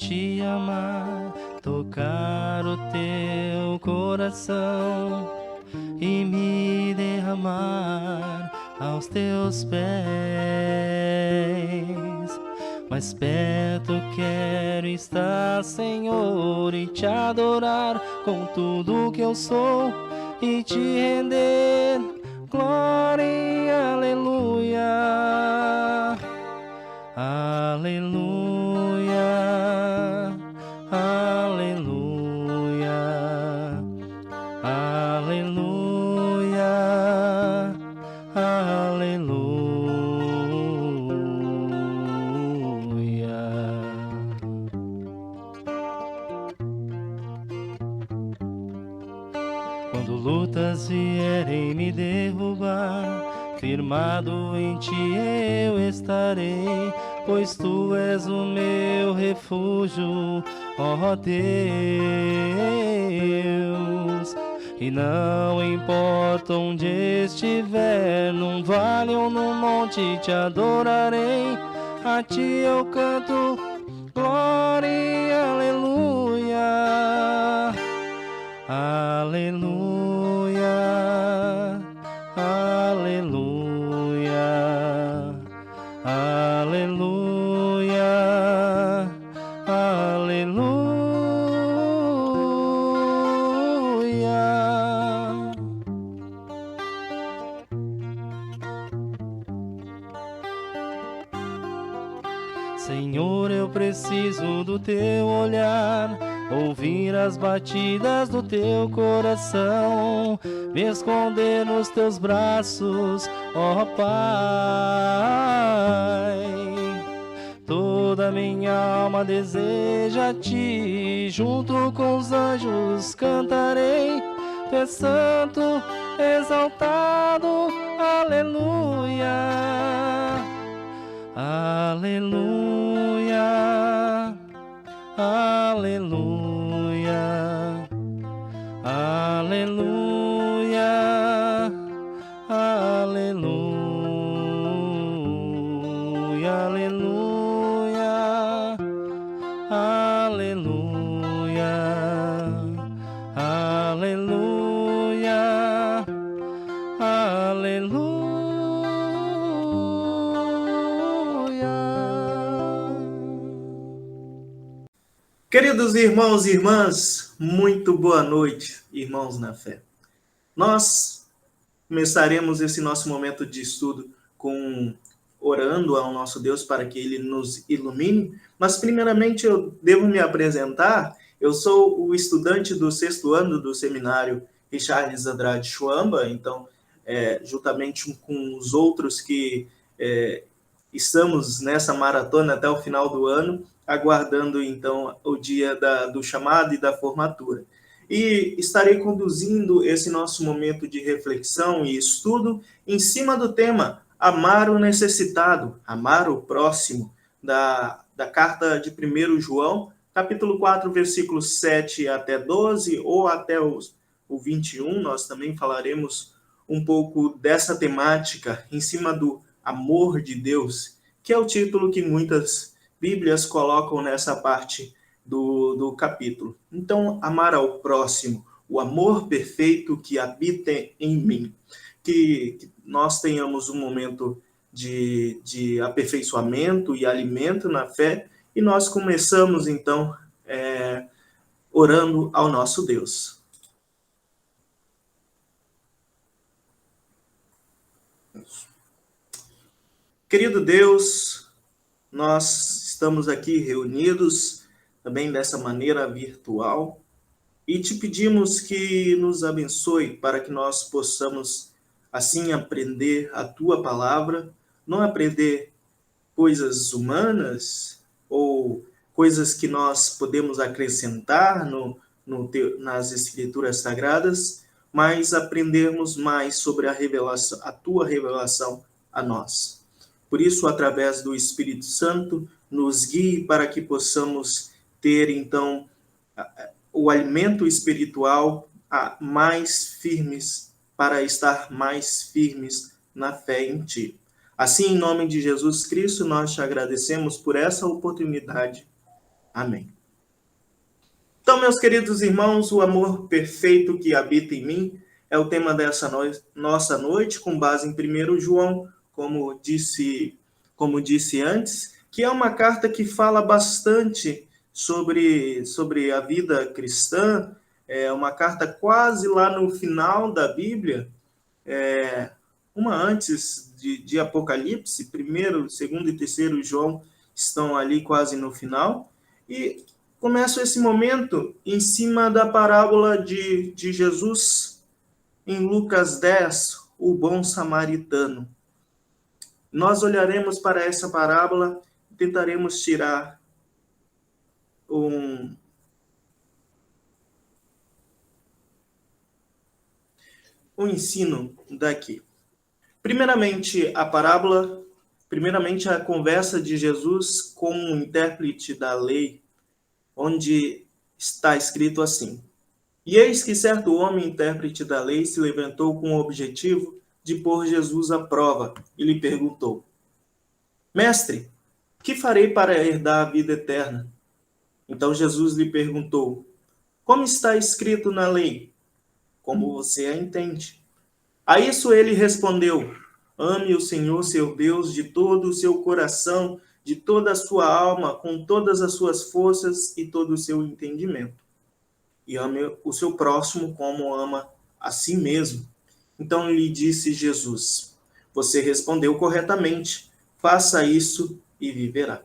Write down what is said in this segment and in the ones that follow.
te amar, tocar o teu coração e me derramar aos teus pés. Mais perto quero estar, Senhor, e te adorar com tudo que eu sou e te render glória e aleluia. Aleluia, aleluia, aleluia, aleluia. Quando lutas vierem me derrubar, firmado em ti eu estarei, pois tu és o meu refúgio, ó Deus. E não importa onde estiver, num vale ou num monte te adorarei, a ti eu canto glória e aleluia. Aleluia, aleluia, aleluia, aleluia. Senhor, eu preciso do teu olhar, ouvir as batidas do teu coração, me esconder nos teus braços, ó Pai. Toda minha alma deseja a ti, junto com os anjos cantarei, tu és santo, exaltado, aleluia. Aleluia, aleluia, aleluia, aleluia, aleluia, aleluia, aleluia, aleluia. Queridos irmãos e irmãs, muito boa noite, irmãos na fé. Nós começaremos esse nosso momento de estudo orando ao nosso Deus para que Ele nos ilumine, mas primeiramente eu devo me apresentar. Eu sou o estudante do 6º ano do seminário Richards Andrade Chuamba, então, juntamente com os outros que estamos nessa maratona até o final do ano, aguardando, então, o dia do chamado e da formatura. E estarei conduzindo esse nosso momento de reflexão e estudo em cima do tema amar o necessitado, amar o próximo, da carta de 1 João, capítulo 4, versículos 7 até 12, ou até o 21, nós também falaremos um pouco dessa temática em cima do amor de Deus, que é o título que muitas Bíblias colocam nessa parte do capítulo. Então, amar ao próximo, o amor perfeito que habita em mim. Que nós tenhamos um momento de aperfeiçoamento e alimento na fé, e nós começamos, então, orando ao nosso Deus. Querido Deus, nós estamos aqui reunidos também dessa maneira virtual e te pedimos que nos abençoe para que nós possamos assim aprender a tua palavra, não aprender coisas humanas ou coisas que nós podemos acrescentar nas escrituras sagradas, mas aprendermos mais sobre a tua revelação a nós. Por isso, através do Espírito Santo, nos guie para que possamos ter, então, o alimento espiritual mais firmes, para estar mais firmes na fé em Ti. Assim, em nome de Jesus Cristo, nós te agradecemos por essa oportunidade Amém. Então, meus queridos irmãos, o amor perfeito que habita em mim é o tema dessa nossa noite, com base em 1 João, como disse antes, que é uma carta que fala bastante sobre a vida cristã, é uma carta quase lá no final da Bíblia, uma antes de Apocalipse, 1º, 2º e 3º João estão ali quase no final, e começo esse momento em cima da parábola de Jesus em Lucas 10, o bom samaritano. Nós olharemos para essa parábola e tentaremos tirar um ensino daqui. Primeiramente, a conversa de Jesus com o intérprete da lei, onde está escrito assim: E eis que certo homem, intérprete da lei, se levantou com o objetivo de pôr Jesus à prova e lhe perguntou: Mestre, que farei para herdar a vida eterna? Então Jesus lhe perguntou: Como está escrito na lei? Como você a entende? A isso ele respondeu: Ame o Senhor seu Deus de todo o seu coração, de toda a sua alma, com todas as suas forças e todo o seu entendimento. E ame o seu próximo como ama a si mesmo. Então lhe disse Jesus: Você respondeu corretamente. Faça isso e viverá.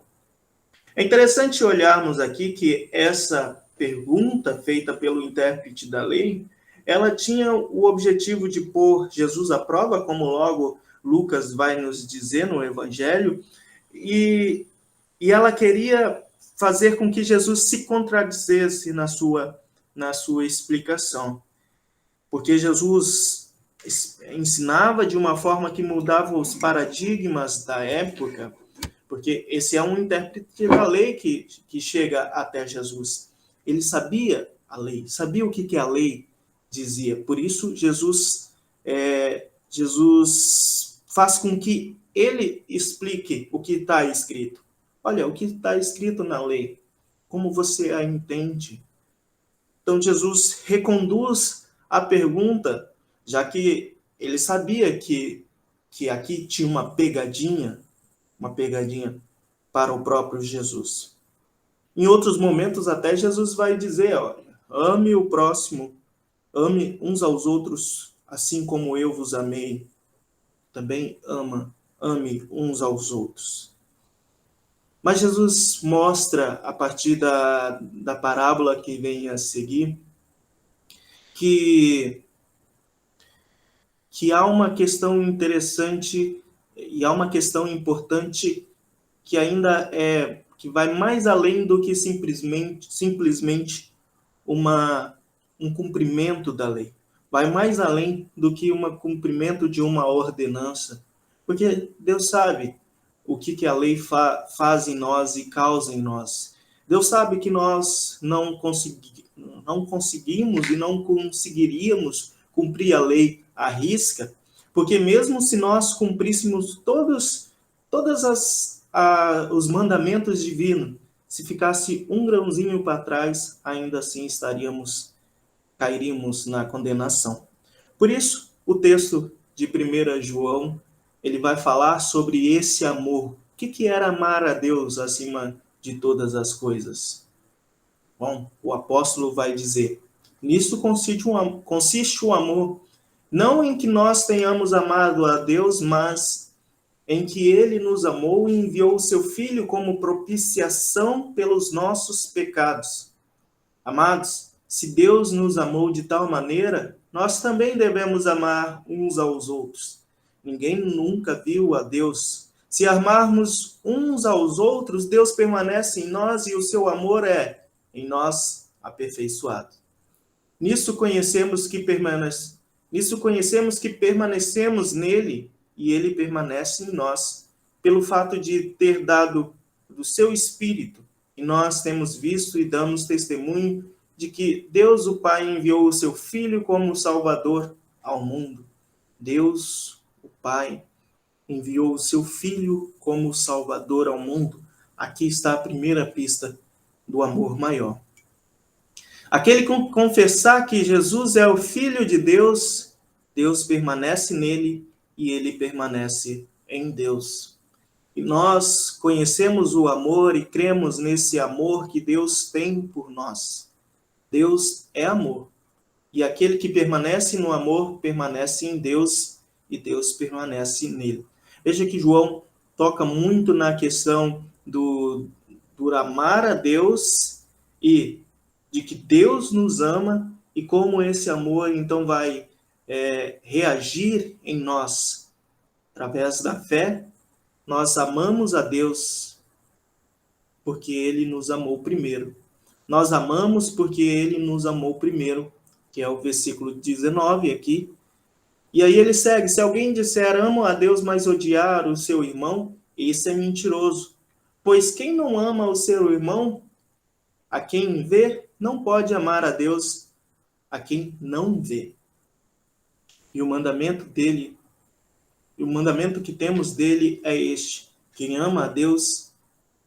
É interessante olharmos aqui que essa pergunta feita pelo intérprete da lei, ela tinha o objetivo de pôr Jesus à prova, como logo Lucas vai nos dizer no Evangelho, e ela queria fazer com que Jesus se contradizesse na sua explicação. Porque Jesus ensinava de uma forma que mudava os paradigmas da época, porque esse é um intérprete da lei que chega até Jesus. Ele sabia a lei, sabia o que a lei dizia. Por isso, Jesus faz com que ele explique o que está escrito. Olha, o que está escrito na lei, como você a entende? Então, Jesus reconduz a pergunta, já que ele sabia que aqui tinha uma pegadinha para o próprio Jesus. Em outros momentos, até Jesus vai dizer, olha, ame o próximo, ame uns aos outros, assim como eu vos amei. Também ame uns aos outros. Mas Jesus mostra, a partir da parábola que vem a seguir, que há uma questão interessante e há uma questão importante que ainda que vai mais além do que simplesmente um cumprimento da lei. Vai mais além do que um cumprimento de uma ordenança. Porque Deus sabe o que a lei faz em nós e causa em nós. Deus sabe que nós não conseguimos e não conseguiríamos cumprir a lei à risca, porque mesmo se nós cumpríssemos todos os mandamentos divinos, se ficasse um grãozinho para trás, ainda assim cairíamos na condenação. Por isso, o texto de 1 João, ele vai falar sobre esse amor. O que era amar a Deus acima de todas as coisas? Bom, o apóstolo vai dizer: nisso consiste o amor, não em que nós tenhamos amado a Deus, mas em que ele nos amou e enviou o seu Filho como propiciação pelos nossos pecados. Amados, se Deus nos amou de tal maneira, nós também devemos amar uns aos outros. Ninguém nunca viu a Deus. Se amarmos uns aos outros, Deus permanece em nós e o seu amor é em nós aperfeiçoado. Nisso conhecemos que permanecemos nele e ele permanece em nós, pelo fato de ter dado do seu Espírito. E nós temos visto e damos testemunho de que Deus, o Pai, enviou o seu Filho como Salvador ao mundo. Deus, o Pai, enviou o seu Filho como Salvador ao mundo. Aqui está a primeira pista do amor maior. Aquele que confessar que Jesus é o Filho de Deus, Deus permanece nele e ele permanece em Deus. E nós conhecemos o amor e cremos nesse amor que Deus tem por nós. Deus é amor. E aquele que permanece no amor, permanece em Deus e Deus permanece nele. Veja que João toca muito na questão do amar a Deus e de que Deus nos ama e como esse amor então vai reagir em nós através da fé. Nós amamos a Deus porque Ele nos amou primeiro. Nós amamos porque Ele nos amou primeiro, que é o versículo 19 aqui. E aí ele segue: se alguém disser amo a Deus, mas odiar o seu irmão, esse é mentiroso. Pois quem não ama o seu irmão, a quem vê, não pode amar a Deus, a quem não vê. E o mandamento que temos dele é este: quem ama a Deus,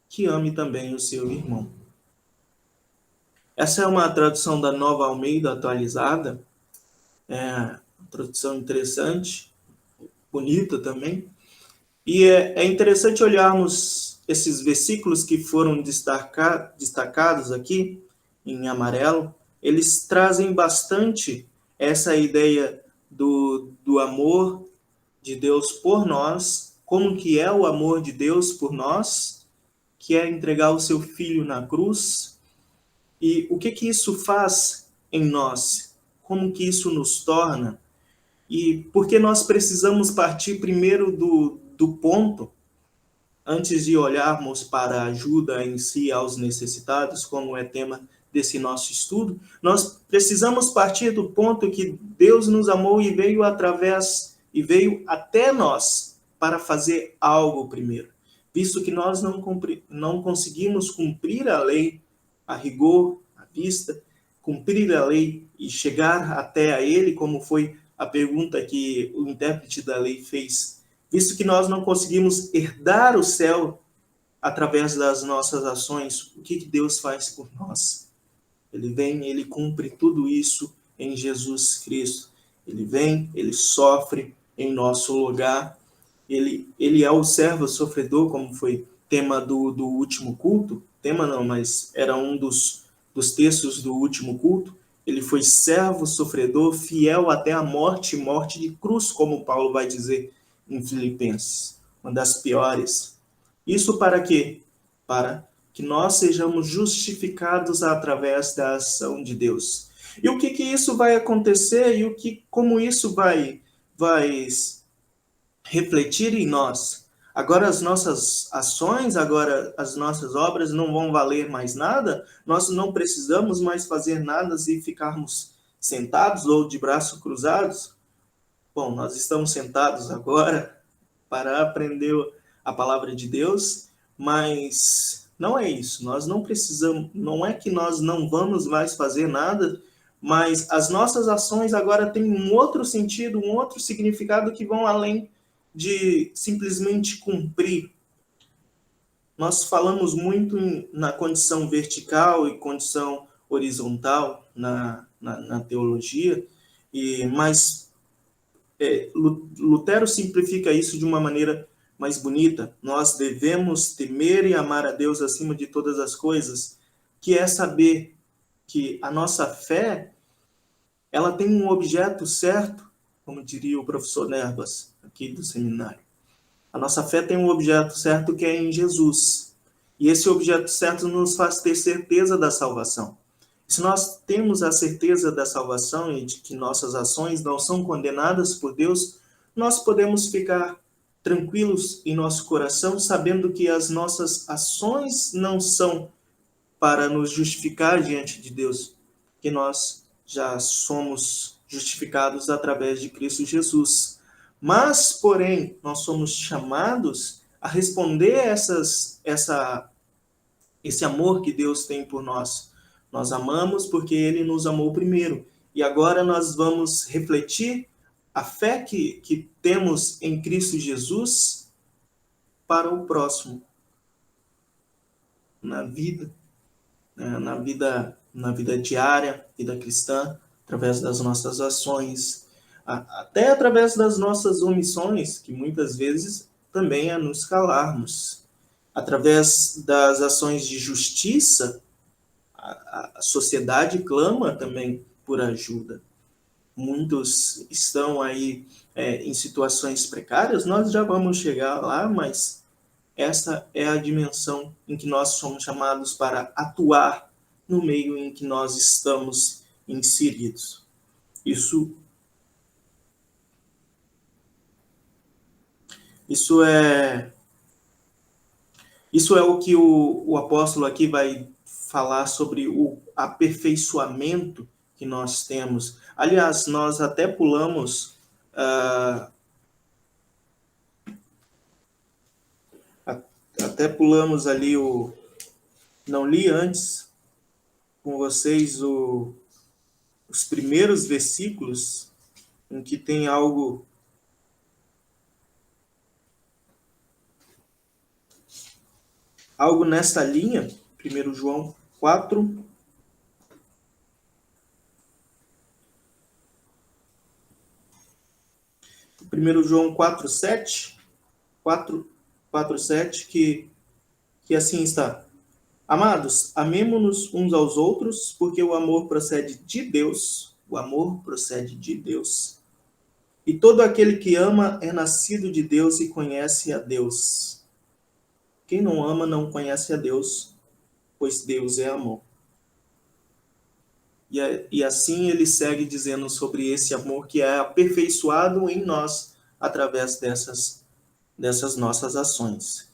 que ame também o seu irmão. Essa é uma tradução da Nova Almeida atualizada, uma tradução interessante, bonita também. E é interessante olharmos esses versículos que foram destacados aqui em amarelo. Eles trazem bastante essa ideia do amor de Deus por nós, como que é o amor de Deus por nós, que é entregar o seu Filho na cruz. E o que isso faz em nós? Como que isso nos torna? E por que nós precisamos partir primeiro do ponto, antes de olharmos para a ajuda em si aos necessitados, como é tema desse nosso estudo? Nós precisamos partir do ponto que Deus nos amou e veio até nós para fazer algo primeiro. Visto que nós não conseguimos cumprir a lei a rigor, à vista, cumprir a lei e chegar até a ele, como foi a pergunta que o intérprete da lei fez. Visto que nós não conseguimos herdar o céu através das nossas ações, o que Deus faz por nós? Ele vem, ele cumpre tudo isso em Jesus Cristo. Ele vem, ele sofre em nosso lugar. Ele é o servo sofredor, como foi tema do último culto. Tema não, mas era um dos textos do último culto. Ele foi servo sofredor, fiel até a morte de cruz, como Paulo vai dizer em Filipenses, uma das piores. Isso para quê? Para que nós sejamos justificados através da ação de Deus. E o que isso vai acontecer e como isso vai refletir em nós? Agora as nossas ações, agora as nossas obras não vão valer mais nada? Nós não precisamos mais fazer nada e ficarmos sentados ou de braços cruzados? Bom, nós estamos sentados agora para aprender a palavra de Deus, mas não é isso. Nós não precisamos, não é que nós não vamos mais fazer nada, mas as nossas ações agora têm um outro sentido, um outro significado que vão além de simplesmente cumprir. Nós falamos muito na condição vertical e condição horizontal na teologia, mas Lutero simplifica isso de uma maneira mais bonita. Nós devemos temer e amar a Deus acima de todas as coisas, que é saber que a nossa fé, ela tem um objeto certo, como diria o professor Nerbas, aqui do seminário. A nossa fé tem um objeto certo que é em Jesus. E esse objeto certo nos faz ter certeza da salvação. Se nós temos a certeza da salvação e de que nossas ações não são condenadas por Deus, nós podemos ficar tranquilos em nosso coração, sabendo que as nossas ações não são para nos justificar diante de Deus, que nós já somos justificados através de Cristo Jesus. Mas, porém, nós somos chamados a responder esse amor que Deus tem por nós. Nós amamos porque Ele nos amou primeiro. E agora nós vamos refletir a fé que temos em Cristo Jesus para o próximo, na vida. né, na vida diária, vida cristã, através das nossas ações, até através das nossas omissões, que muitas vezes também é nos calarmos. Através das ações de justiça, a sociedade clama também por ajuda. Muitos estão aí em situações precárias, nós já vamos chegar lá, mas essa é a dimensão em que nós somos chamados para atuar no meio em que nós estamos inseridos. Isso é o que o apóstolo aqui vai falar sobre o aperfeiçoamento que nós temos. Aliás, nós até pulamos ali não li antes com vocês os primeiros versículos em que tem algo nessa linha. 1 João 4, João 4:7, 4:7, que assim está: Amados, amemo-nos uns aos outros, porque o amor procede de Deus. O amor procede de Deus. E todo aquele que ama é nascido de Deus e conhece a Deus. Quem não ama não conhece a Deus, pois Deus é amor. E assim ele segue dizendo sobre esse amor que é aperfeiçoado em nós através dessas nossas ações.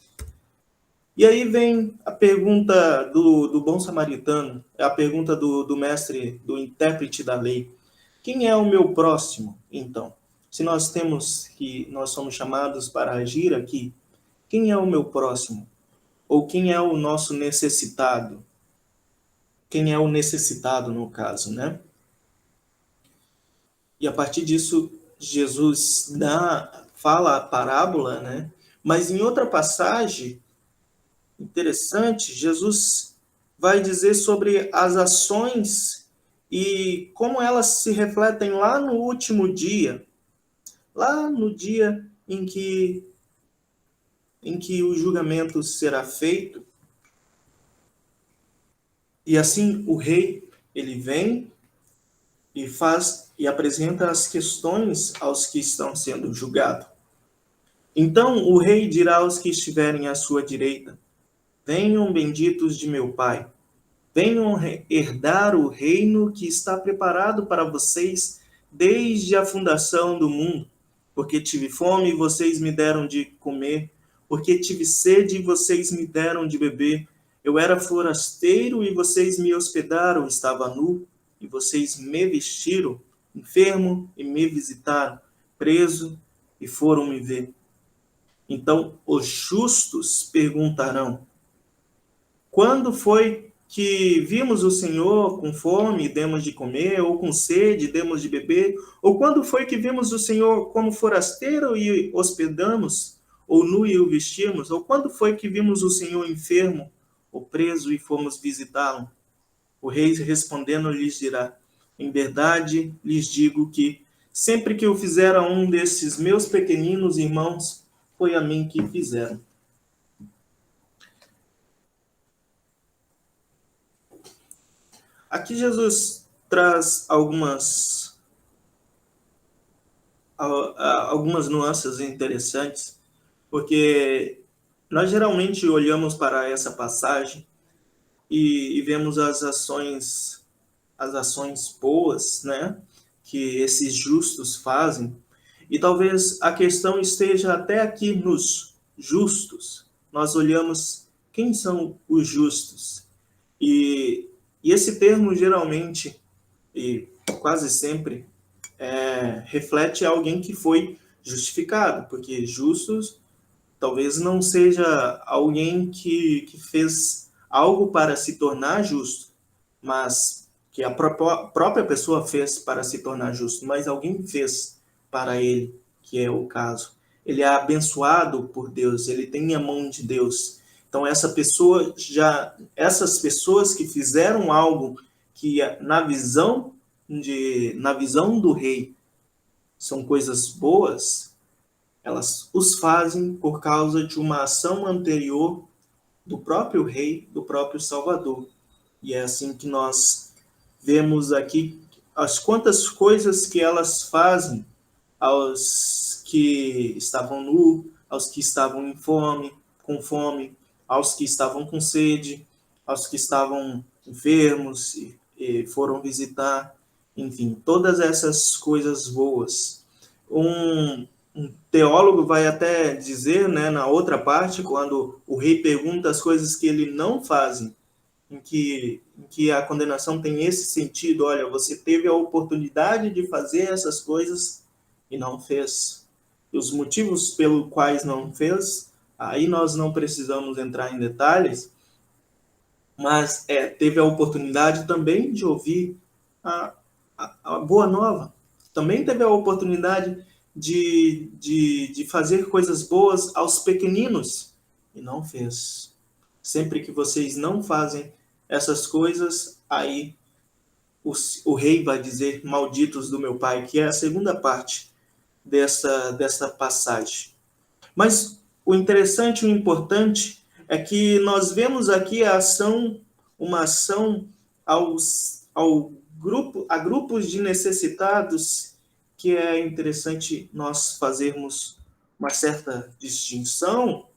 E aí vem a pergunta do bom samaritano, é a pergunta do mestre, do intérprete da lei. Quem é o meu próximo, então? Se nós somos chamados para agir aqui, quem é o meu próximo? Ou quem é o nosso necessitado? Quem é o necessitado, no caso, né? E a partir disso, Jesus fala a parábola, né? Mas em outra passagem interessante, Jesus vai dizer sobre as ações e como elas se refletem lá no último dia, lá no dia em que o julgamento será feito. E assim o rei, ele vem e apresenta as questões aos que estão sendo julgados. Então o rei dirá aos que estiverem à sua direita: Venham, benditos de meu Pai, venham herdar o reino que está preparado para vocês desde a fundação do mundo. Porque tive fome e vocês me deram de comer, porque tive sede e vocês me deram de beber. Eu era forasteiro e vocês me hospedaram, estava nu e vocês me vestiram, enfermo e me visitaram, preso e foram me ver. Então os justos perguntarão: quando foi que vimos o Senhor com fome e demos de comer, ou com sede e demos de beber? Ou quando foi que vimos o Senhor como forasteiro e hospedamos, ou nu e o vestimos? Ou quando foi que vimos o Senhor enfermo ou preso e fomos visitá-lo? O rei respondendo lhes dirá: em verdade lhes digo que sempre que o fizeram a um desses meus pequeninos irmãos, foi a mim que fizeram. Aqui Jesus traz algumas nuances interessantes, porque nós geralmente olhamos para essa passagem e vemos as ações boas, né, que esses justos fazem, e talvez a questão esteja até aqui nos justos. Nós olhamos quem são os justos, e esse termo geralmente e quase sempre reflete alguém que foi justificado, porque justos talvez não seja alguém que fez algo para se tornar justo, mas que a própria pessoa fez para se tornar justo, mas alguém fez para ele, que é o caso. Ele é abençoado por Deus, ele tem a mão de Deus. Então, essas pessoas que fizeram algo que na visão do rei são coisas boas, elas os fazem por causa de uma ação anterior do próprio rei, do próprio Salvador. E é assim que nós vemos aqui as quantas coisas que elas fazem aos que estavam nus, aos que estavam com fome, aos que estavam com sede, aos que estavam enfermos e foram visitar, enfim, todas essas coisas boas. Um teólogo vai até dizer, né, na outra parte, quando o rei pergunta as coisas que ele não faz, em que a condenação tem esse sentido: olha, você teve a oportunidade de fazer essas coisas e não fez. E os motivos pelos quais não fez, aí nós não precisamos entrar em detalhes, mas teve a oportunidade também de ouvir a boa nova, também teve a oportunidade de fazer coisas boas aos pequeninos e não fez. Sempre que vocês não fazem essas coisas, aí o rei vai dizer: malditos do meu pai, que é a segunda parte dessa passagem. Mas o interessante, o importante é que nós vemos aqui uma ação a grupos de necessitados, que é interessante nós fazermos uma certa distinção,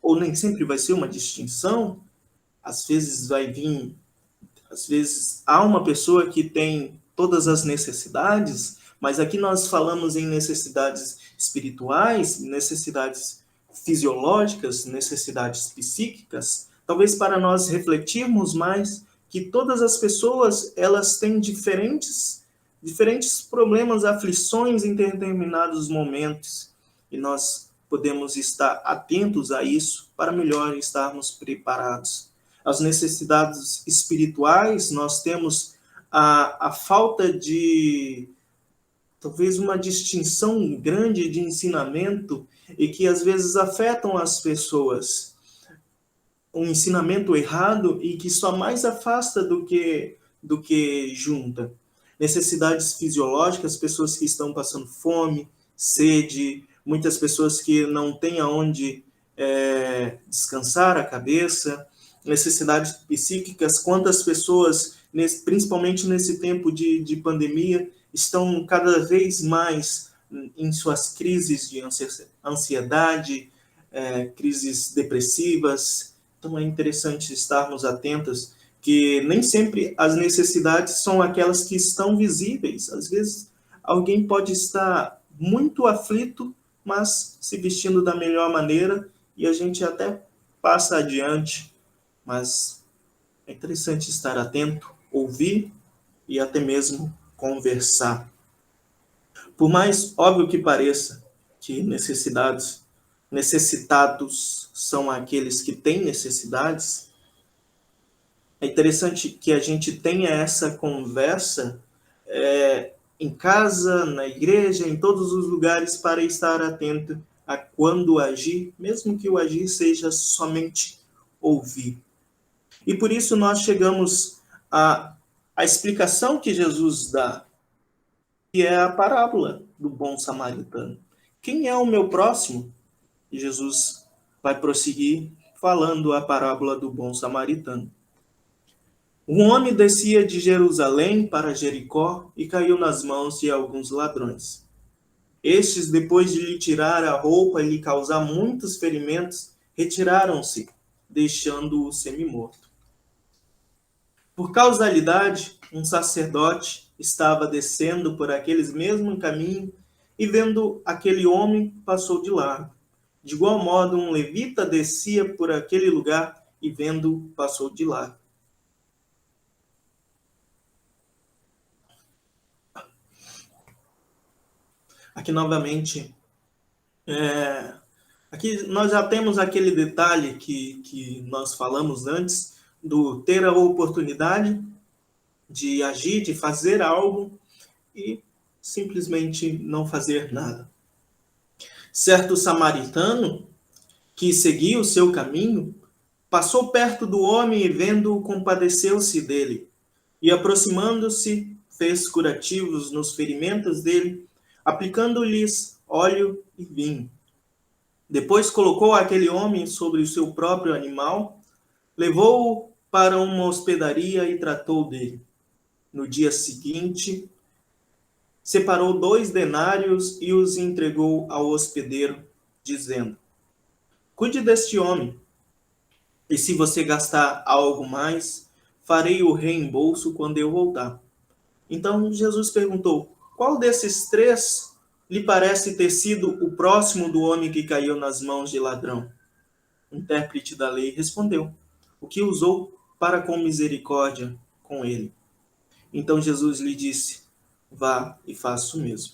ou nem sempre vai ser uma distinção. Às vezes há uma pessoa que tem todas as necessidades, mas aqui nós falamos em necessidades espirituais, necessidades fisiológicas, necessidades psíquicas, talvez para nós refletirmos mais que todas as pessoas, elas têm diferentes problemas, aflições em determinados momentos, e nós podemos estar atentos a isso para melhor estarmos preparados. As necessidades espirituais, nós temos a falta de, talvez, uma distinção grande de ensinamento e que às vezes afetam as pessoas. Um ensinamento errado e que só mais afasta do que junta. Necessidades fisiológicas, pessoas que estão passando fome, sede, muitas pessoas que não têm aonde descansar a cabeça. Necessidades psíquicas, quantas pessoas, principalmente nesse tempo de pandemia, estão cada vez mais em suas crises de ansiedade, crises depressivas. Então é interessante estarmos atentos que nem sempre as necessidades são aquelas que estão visíveis. Às vezes alguém pode estar muito aflito, mas se vestindo da melhor maneira e a gente até passa adiante. Mas é interessante estar atento, ouvir e até mesmo conversar. Por mais óbvio que pareça que necessitados são aqueles que têm necessidades, é interessante que a gente tenha essa conversa em casa, na igreja, em todos os lugares, para estar atento a quando agir, mesmo que o agir seja somente ouvir. E por isso nós chegamos à explicação que Jesus dá, que é a parábola do bom samaritano. Quem é o meu próximo? E Jesus vai prosseguir falando a parábola do bom samaritano. Um homem descia de Jerusalém para Jericó e caiu nas mãos de alguns ladrões. Estes, depois de lhe tirar a roupa e lhe causar muitos ferimentos, retiraram-se, deixando-o semi-morto. Por causalidade, um sacerdote estava descendo por aqueles mesmo caminho e, vendo aquele homem, passou de largo. De igual modo, um levita descia por aquele lugar e, vendo, passou de largo. Aqui novamente, aqui nós já temos aquele detalhe que nós falamos antes, do ter a oportunidade de agir, de fazer algo e simplesmente não fazer nada. Certo samaritano que seguia o seu caminho, passou perto do homem e, vendo-o, compadeceu-se dele. E, aproximando-se, fez curativos nos ferimentos dele, aplicando-lhes óleo e vinho. Depois colocou aquele homem sobre o seu próprio animal, levou-o para uma hospedaria e tratou dele. No dia seguinte, separou 2 denários e os entregou ao hospedeiro, dizendo: cuide deste homem, e se você gastar algo mais, farei o reembolso quando eu voltar. Então Jesus perguntou: qual desses 3 lhe parece ter sido o próximo do homem que caiu nas mãos de ladrão? O intérprete da lei respondeu: o que usou para com misericórdia com ele. Então Jesus lhe disse: vá e faça o mesmo.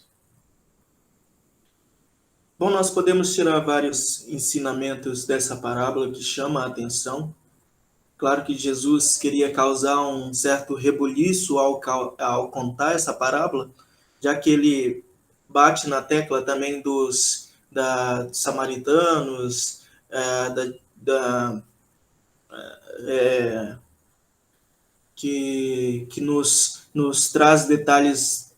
Bom, nós podemos tirar vários ensinamentos dessa parábola que chama a atenção. Claro que Jesus queria causar um certo rebuliço ao contar essa parábola, já que ele bate na tecla também dos samaritanos, que nos traz detalhes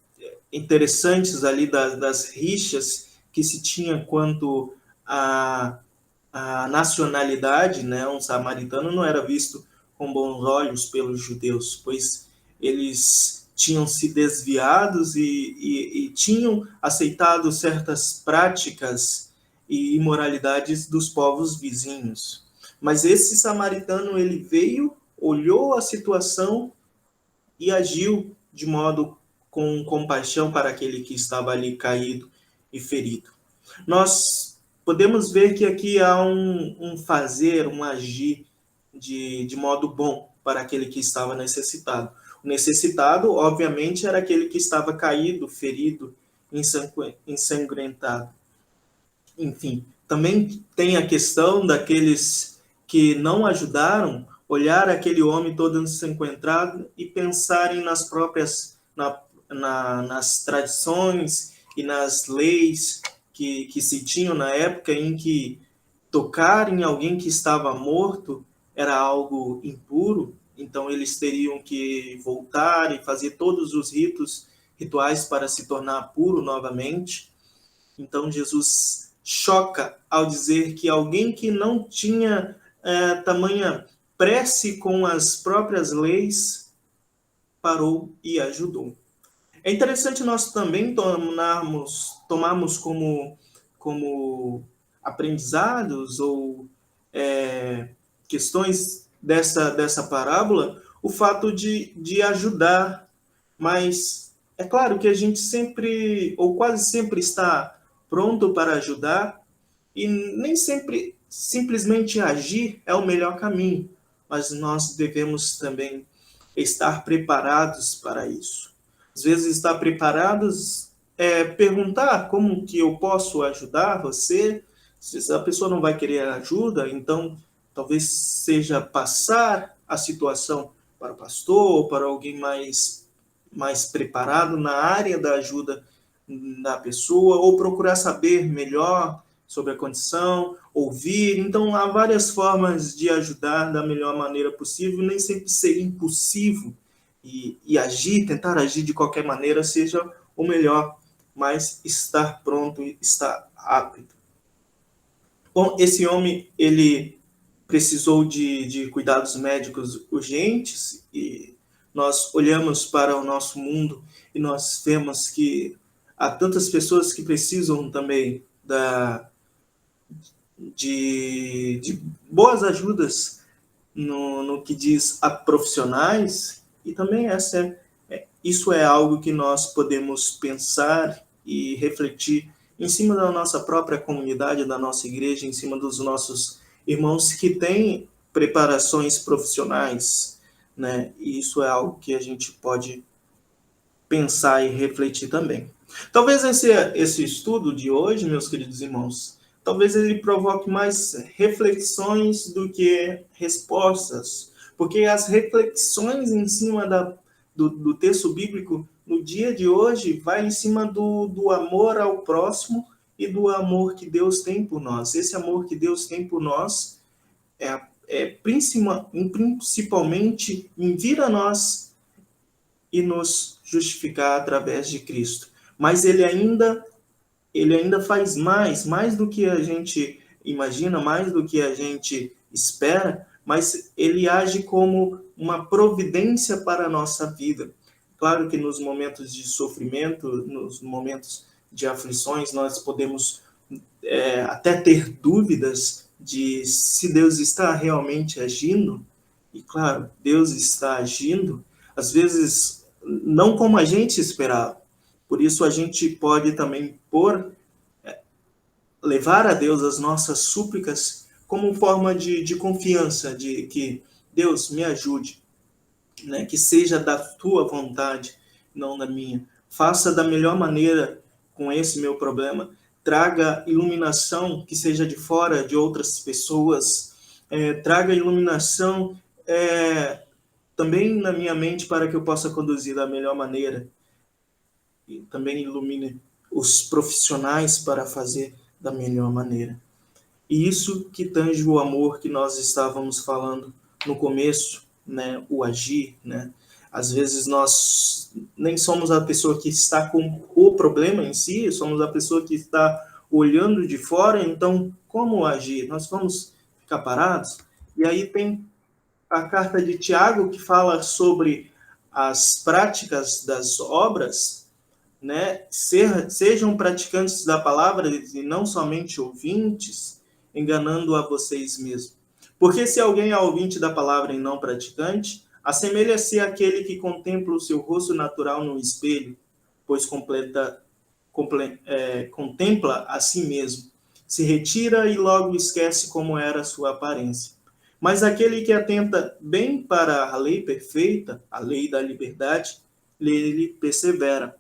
interessantes ali das rixas que se tinha quanto a nacionalidade, né? Um samaritano não era visto com bons olhos pelos judeus, pois eles tinham se desviados e tinham aceitado certas práticas e imoralidades dos povos vizinhos. Mas esse samaritano, ele veio, olhou a situação e agiu de modo com compaixão para aquele que estava ali caído e ferido. Nós podemos ver que aqui há um fazer, um agir de modo bom para aquele que estava necessitado. O necessitado, obviamente, era aquele que estava caído, ferido, ensanguentado. Enfim, também tem a questão daqueles que não ajudaram, olhar aquele homem todo ensanguentado e pensarem nas próprias, nas tradições e nas leis que se tinham na época, em que tocar em alguém que estava morto era algo impuro, então eles teriam que voltar e fazer todos os rituais para se tornar puro novamente. Então Jesus choca ao dizer que alguém que não tinha tamanha prece com as próprias leis parou e ajudou. É interessante nós também tomarmos como aprendizados ou questões dessa parábola o fato de ajudar, mas é claro que a gente sempre, ou quase sempre, está pronto para ajudar, e nem sempre simplesmente agir é o melhor caminho, mas nós devemos também estar preparados para isso. Às vezes, estar preparados é perguntar como que eu posso ajudar você. Se a pessoa não vai querer ajuda, então talvez seja passar a situação para o pastor ou para alguém mais preparado na área da ajuda da pessoa, ou procurar saber melhor sobre a condição, ouvir. Então, há várias formas de ajudar da melhor maneira possível, nem sempre ser impulsivo e agir, tentar agir de qualquer maneira seja o melhor, mas estar pronto e estar apto. Bom, esse homem, ele precisou de cuidados médicos urgentes, e nós olhamos para o nosso mundo e nós vemos que há tantas pessoas que precisam também de boas ajudas no que diz a profissionais, e também isso é algo que nós podemos pensar e refletir em cima da nossa própria comunidade, da nossa igreja, em cima dos nossos irmãos que têm preparações profissionais, né? E isso é algo que a gente pode pensar e refletir também. Talvez esse estudo de hoje, meus queridos irmãos, talvez ele provoque mais reflexões do que respostas, porque as reflexões em cima do texto bíblico no dia de hoje vai em cima do amor ao próximo e do amor que Deus tem por nós. Esse amor que Deus tem por nós principalmente em vir a nós e nos justificar através de Cristo. Mas ele ainda faz mais do que a gente imagina, mais do que a gente espera, mas ele age como uma providência para a nossa vida. Claro que nos momentos de sofrimento, nos momentos de aflições, nós podemos até ter dúvidas de se Deus está realmente agindo. E claro, Deus está agindo, às vezes não como a gente esperava. Por isso a gente pode também levar a Deus as nossas súplicas como forma de confiança, de que Deus me ajude, né? Que seja da tua vontade, não da minha. Faça da melhor maneira com esse meu problema. Traga iluminação que seja de fora de outras pessoas. Traga iluminação também na minha mente para que eu possa conduzir da melhor maneira. E também ilumine os profissionais para fazer da melhor maneira. E isso que tange o amor que nós estávamos falando no começo, né? O agir, né? Às vezes nós nem somos a pessoa que está com o problema em si, somos a pessoa que está olhando de fora, então como agir? Nós vamos ficar parados? E aí tem a carta de Tiago que fala sobre as práticas das obras, né? Sejam praticantes da palavra e não somente ouvintes, enganando a vocês mesmos. Porque se alguém é ouvinte da palavra e não praticante, assemelha-se àquele que contempla o seu rosto natural no espelho, pois contempla a si mesmo, se retira e logo esquece como era a sua aparência. Mas aquele que atenta bem para a lei perfeita, a lei da liberdade, ele persevera,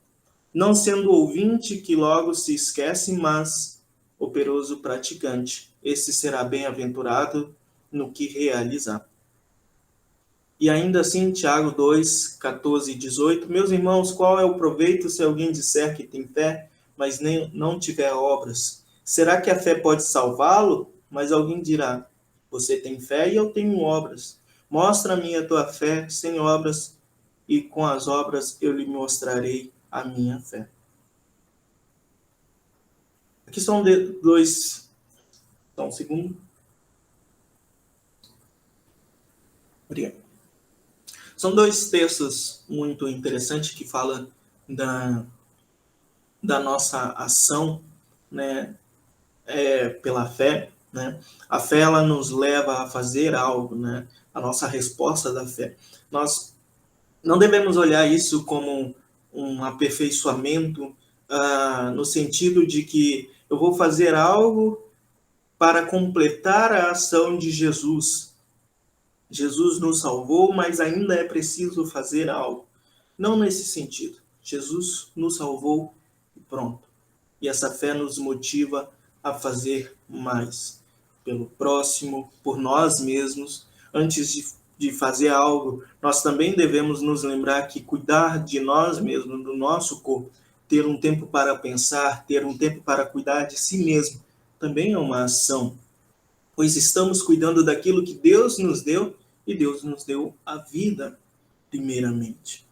não sendo ouvinte que logo se esquece, mas operoso praticante. Esse será bem-aventurado no que realizar. E ainda assim, Tiago 2, 14 e 18, meus irmãos, qual é o proveito se alguém disser que tem fé, mas não tiver obras? Será que a fé pode salvá-lo? Mas alguém dirá, você tem fé e eu tenho obras. Mostra-me a tua fé sem obras, e com as obras eu lhe mostrarei a minha fé. Aqui são dois... Só um segundo. Obrigado. São dois textos muito interessantes que falam da nossa ação, né, pela fé, né? A fé ela nos leva a fazer algo, né? A nossa resposta da fé. Nós não devemos olhar isso como um aperfeiçoamento no sentido de que eu vou fazer algo para completar a ação de Jesus. Jesus nos salvou, mas ainda é preciso fazer algo. Não nesse sentido. Jesus nos salvou e pronto. E essa fé nos motiva a fazer mais pelo próximo, por nós mesmos. Antes de fazer algo, nós também devemos nos lembrar que cuidar de nós mesmos, do nosso corpo, ter um tempo para pensar, ter um tempo para cuidar de si mesmo, também é uma ação. Pois estamos cuidando daquilo que Deus nos deu, e Deus nos deu a vida, primeiramente.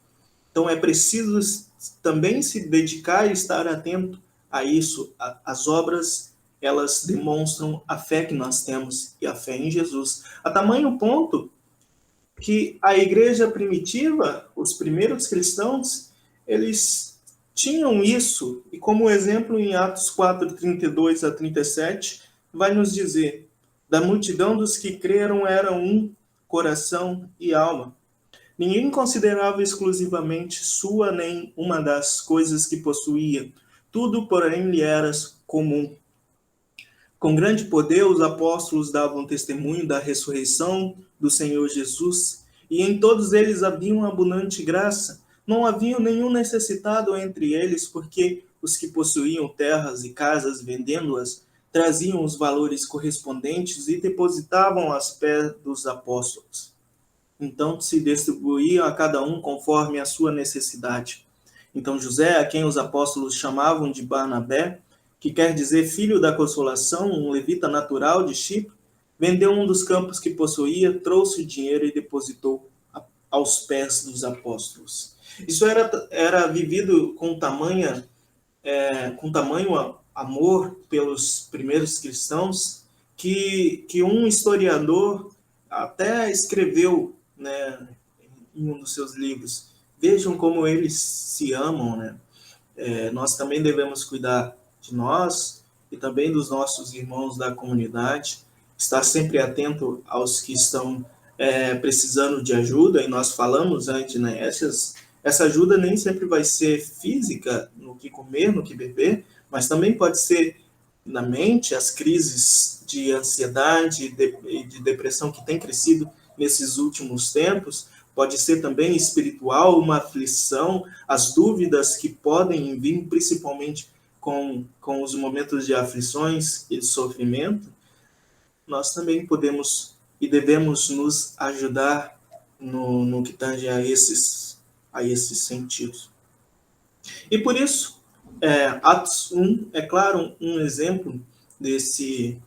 Então é preciso também se dedicar e estar atento a isso. As obras, elas demonstram a fé que nós temos, e a fé em Jesus. A tamanho ponto que a igreja primitiva, os primeiros cristãos, eles tinham isso, e como exemplo em Atos 4, 32 a 37, vai nos dizer, da multidão dos que creram era um coração e alma. Ninguém considerava exclusivamente sua nem uma das coisas que possuía. Tudo, porém, lhe era comum. Com grande poder, os apóstolos davam testemunho da ressurreição do Senhor Jesus, e em todos eles havia uma abundante graça. Não havia nenhum necessitado entre eles, porque os que possuíam terras e casas, vendendo-as, traziam os valores correspondentes e depositavam aos pés dos apóstolos. Então se distribuíam a cada um conforme a sua necessidade. Então José, a quem os apóstolos chamavam de Barnabé, que quer dizer filho da consolação, um levita natural de Chipre, vendeu um dos campos que possuía, trouxe o dinheiro e depositou aos pés dos apóstolos. Isso era vivido com tamanho amor pelos primeiros cristãos, que um historiador até escreveu, né, em um dos seus livros. Vejam como eles se amam, né? Nós também devemos cuidar de nós e também dos nossos irmãos da comunidade, estar sempre atento aos que estão precisando de ajuda, e nós falamos antes, né? Essa ajuda nem sempre vai ser física, no que comer, no que beber, mas também pode ser na mente, as crises de ansiedade e de depressão que têm crescido nesses últimos tempos, pode ser também espiritual, uma aflição, as dúvidas que podem vir, principalmente com os momentos de aflições e de sofrimento. Nós também podemos e devemos nos ajudar no que tange a esses sentidos. E por isso, Atos 1 é claro um exemplo desse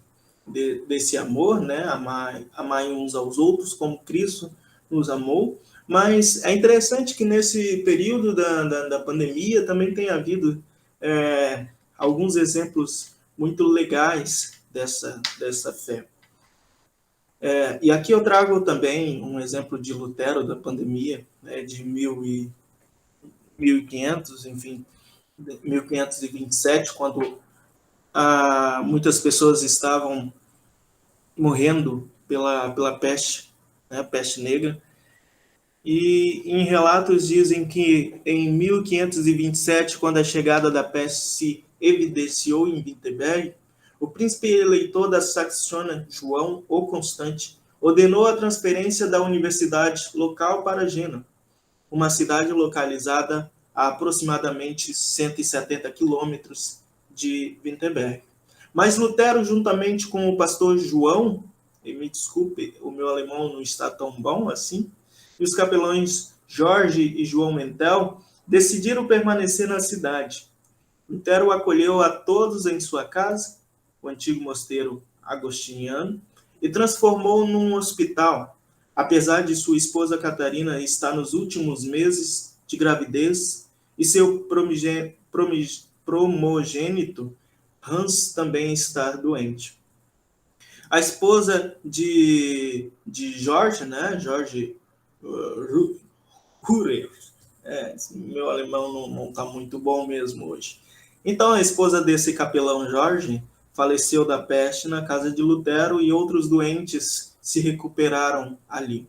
amor, né? Amar uns aos outros como Cristo nos amou. Mas é interessante que nesse período da pandemia também tem havido alguns exemplos muito legais dessa fé. E aqui eu trago também um exemplo de Lutero da pandemia, né, de 1500, enfim, 1527, quando muitas pessoas estavam morrendo pela peste, né, peste negra. E em relatos dizem que em 1527, quando a chegada da peste se evidenciou em Wittenberg, o príncipe eleitor da Saxônia, João o Constante, ordenou a transferência da universidade local para Gênova, uma cidade localizada a aproximadamente 170 quilômetros de Wittenberg. Mas Lutero, juntamente com o pastor João, e me desculpe, o meu alemão não está tão bom assim, e os capelães Jorge e João Mentel, decidiram permanecer na cidade. Lutero acolheu a todos em sua casa, o antigo mosteiro agostiniano, e transformou num hospital, apesar de sua esposa Catarina estar nos últimos meses de gravidez e seu primogênito Hans também estar doente. A esposa de Jorge, né, Jorge Rurer, meu alemão não está muito bom mesmo hoje. Então, a esposa desse capelão Jorge faleceu da peste na casa de Lutero e outros doentes se recuperaram ali.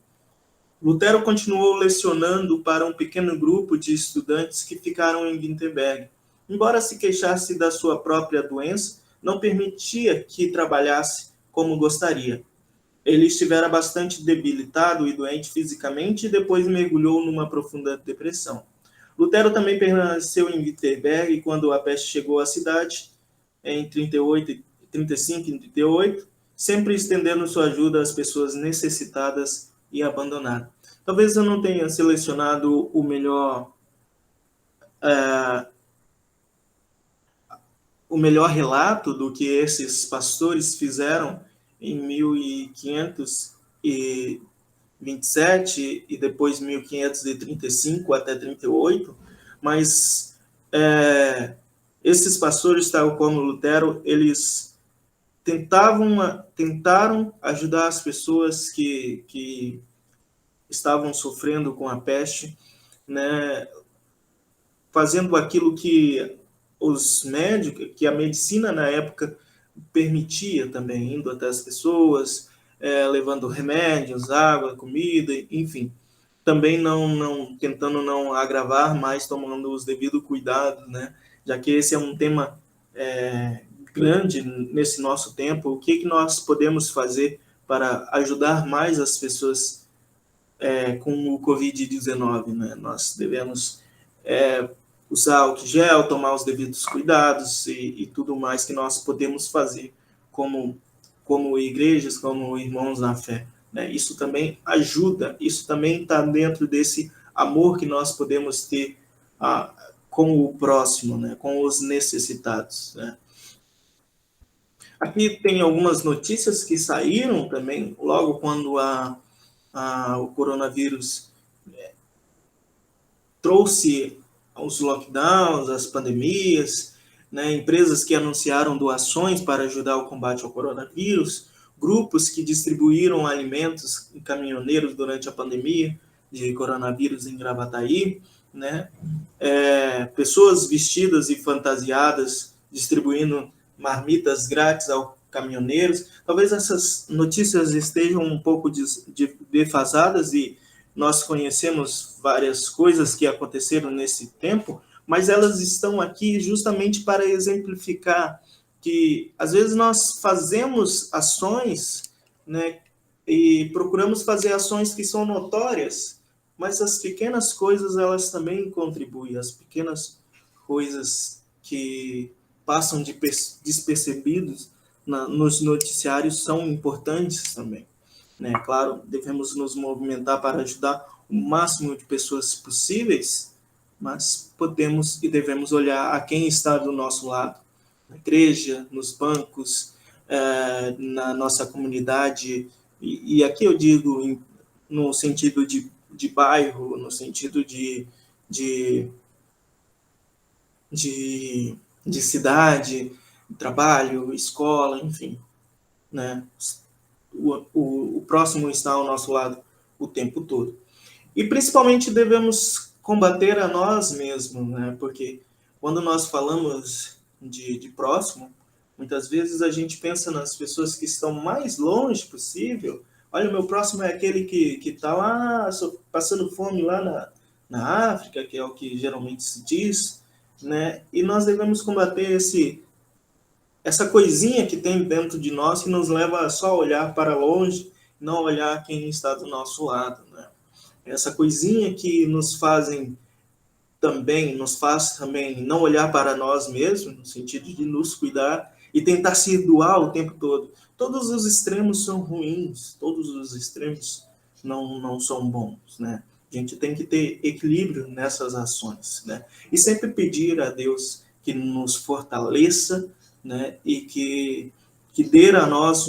Lutero continuou lecionando para um pequeno grupo de estudantes que ficaram em Wittenberg. Embora se queixasse da sua própria doença, não permitia que trabalhasse como gostaria. Ele estivera bastante debilitado e doente fisicamente e depois mergulhou numa profunda depressão. Lutero também permaneceu em Wittenberg quando a peste chegou à cidade, em 35 e 38, sempre estendendo sua ajuda às pessoas necessitadas e abandonadas. Talvez eu não tenha selecionado o melhor relato do que esses pastores fizeram em 1527 e depois 1535 até 38, mas esses pastores, tal como Lutero, eles tentaram ajudar as pessoas que estavam sofrendo com a peste, né, fazendo aquilo que os médicos, que a medicina na época permitia também, indo até as pessoas, levando remédios, água, comida, enfim. Também tentando não agravar, mas tomando os devidos cuidados, né? Já que esse é um tema grande nesse nosso tempo. O que nós podemos fazer para ajudar mais as pessoas com o Covid-19, né? Nós devemos usar álcool gel, tomar os devidos cuidados e tudo mais que nós podemos fazer como igrejas, como irmãos na fé, né? Isso também ajuda, isso também está dentro desse amor que nós podemos ter com o próximo, né? Com os necessitados, né? Aqui tem algumas notícias que saíram também, logo quando o coronavírus trouxe os lockdowns, as pandemias, né, empresas que anunciaram doações para ajudar o combate ao coronavírus, grupos que distribuíram alimentos em caminhoneiros durante a pandemia de coronavírus em Gravataí, né, pessoas vestidas e fantasiadas distribuindo marmitas grátis aos caminhoneiros. Talvez essas notícias estejam um pouco defasadas e nós conhecemos várias coisas que aconteceram nesse tempo, mas elas estão aqui justamente para exemplificar que às vezes nós fazemos ações, né, e procuramos fazer ações que são notórias, mas as pequenas coisas elas também contribuem, as pequenas coisas que passam despercebidos nos noticiários são importantes também. Né? Claro, devemos nos movimentar para ajudar o máximo de pessoas possíveis, mas podemos e devemos olhar a quem está do nosso lado, na igreja, nos bancos, na nossa comunidade, e aqui eu digo no sentido de bairro, no sentido de cidade, trabalho, escola, enfim, né? O próximo está ao nosso lado o tempo todo. E principalmente devemos combater a nós mesmos, né? Porque quando nós falamos de próximo, muitas vezes a gente pensa nas pessoas que estão mais longe possível. Olha, o meu próximo é aquele que está lá passando fome lá na África, que é o que geralmente se diz, né? E nós devemos combater essa coisinha que tem dentro de nós que nos leva a só olhar para longe, não olhar quem está do nosso lado, né? Essa coisinha que nos faz também não olhar para nós mesmos, no sentido de nos cuidar e tentar se doar o tempo todo. Todos os extremos são ruins, todos os extremos não são bons, né? A gente tem que ter equilíbrio nessas ações, né? E sempre pedir a Deus que nos fortaleça, né? E que dê a nós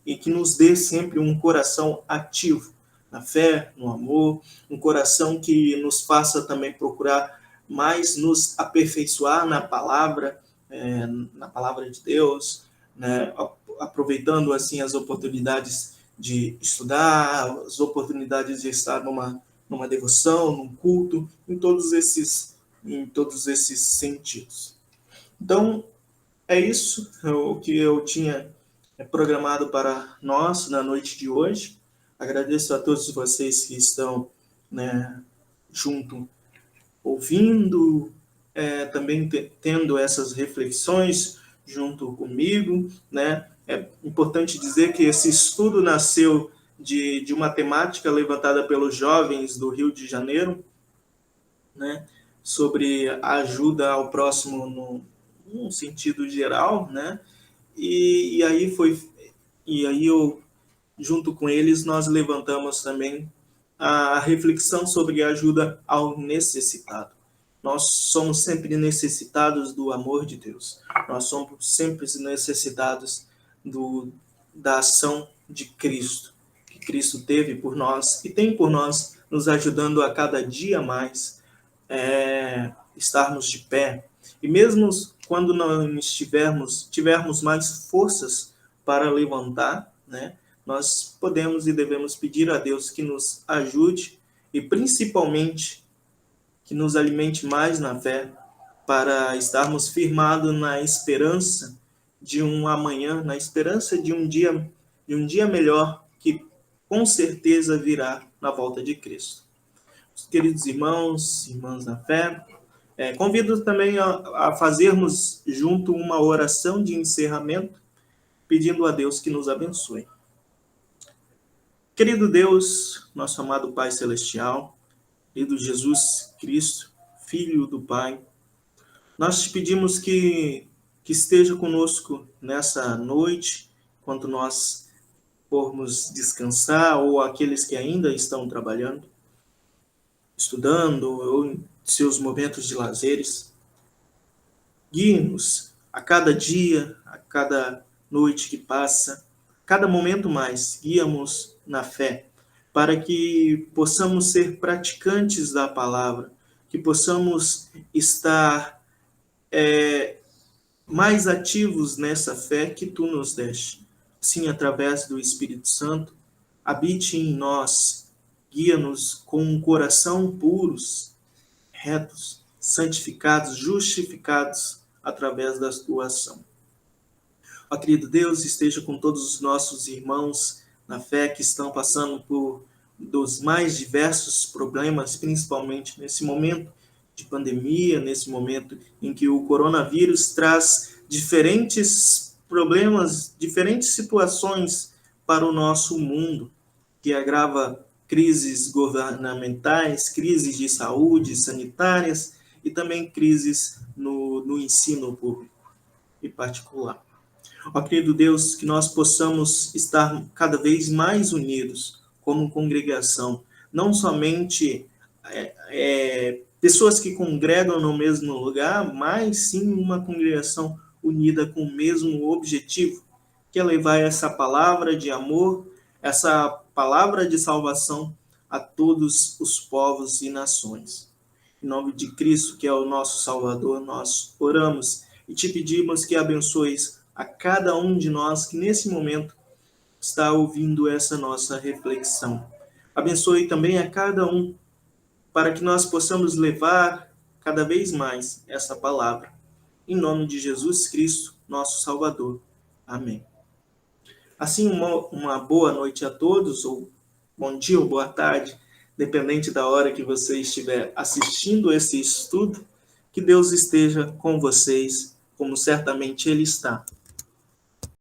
e que nos dê sempre um coração ativo na fé, no amor, um coração que nos faça também procurar mais nos aperfeiçoar na palavra de Deus, né? Aproveitando assim as oportunidades de estudar, as oportunidades de estar numa devoção, num culto, em todos esses sentidos. Então, é isso o que eu tinha programado para nós na noite de hoje. Agradeço a todos vocês que estão, né, junto, ouvindo, também tendo essas reflexões junto comigo, né? É importante dizer que esse estudo nasceu de uma temática levantada pelos jovens do Rio de Janeiro, né? Sobre a ajuda ao próximo num sentido geral, né? E aí eu, junto com eles, nós levantamos também a reflexão sobre a ajuda ao necessitado. Nós somos sempre necessitados do amor de Deus. Nós somos sempre necessitados da ação de Cristo, que Cristo teve por nós e tem por nós, nos ajudando a cada dia mais estarmos de pé. E mesmo quando não tivermos mais forças para levantar, né, nós podemos e devemos pedir a Deus que nos ajude e principalmente que nos alimente mais na fé para estarmos firmados na esperança de um amanhã, na esperança de um dia melhor que com certeza virá na volta de Cristo. Queridos irmãos, irmãs na fé, convido também a fazermos junto uma oração de encerramento, pedindo a Deus que nos abençoe. Querido Deus, nosso amado Pai Celestial, querido Jesus Cristo, Filho do Pai, nós te pedimos que esteja conosco nessa noite, enquanto nós formos descansar, ou aqueles que ainda estão trabalhando, estudando, ou em seus momentos de lazeres. Guie-nos a cada dia, a cada noite que passa, cada momento mais, guia-nos na fé, para que possamos ser praticantes da palavra, que possamos estar mais ativos nessa fé que tu nos deste. Sim, através do Espírito Santo, habite em nós, guia-nos com um coração puros, retos, santificados, justificados através da tua ação. Ó querido Deus, esteja com todos os nossos irmãos na fé que estão passando por dos mais diversos problemas, principalmente nesse momento de pandemia, nesse momento em que o coronavírus traz diferentes problemas, diferentes situações para o nosso mundo, que agrava crises governamentais, crises de saúde, sanitárias e também crises no ensino público e particular. Ó querido Deus, que nós possamos estar cada vez mais unidos como congregação, não somente pessoas que congregam no mesmo lugar, mas sim uma congregação unida com o mesmo objetivo, que é levar essa palavra de amor, essa palavra de salvação a todos os povos e nações. Em nome de Cristo, que é o nosso Salvador, nós oramos e te pedimos que abençoes a cada um de nós que nesse momento está ouvindo essa nossa reflexão. Abençoe também a cada um, para que nós possamos levar cada vez mais essa palavra. Em nome de Jesus Cristo, nosso Salvador. Amém. Assim, uma boa noite a todos, ou bom dia ou boa tarde, dependente da hora que você estiver assistindo esse estudo. Que Deus esteja com vocês, como certamente Ele está.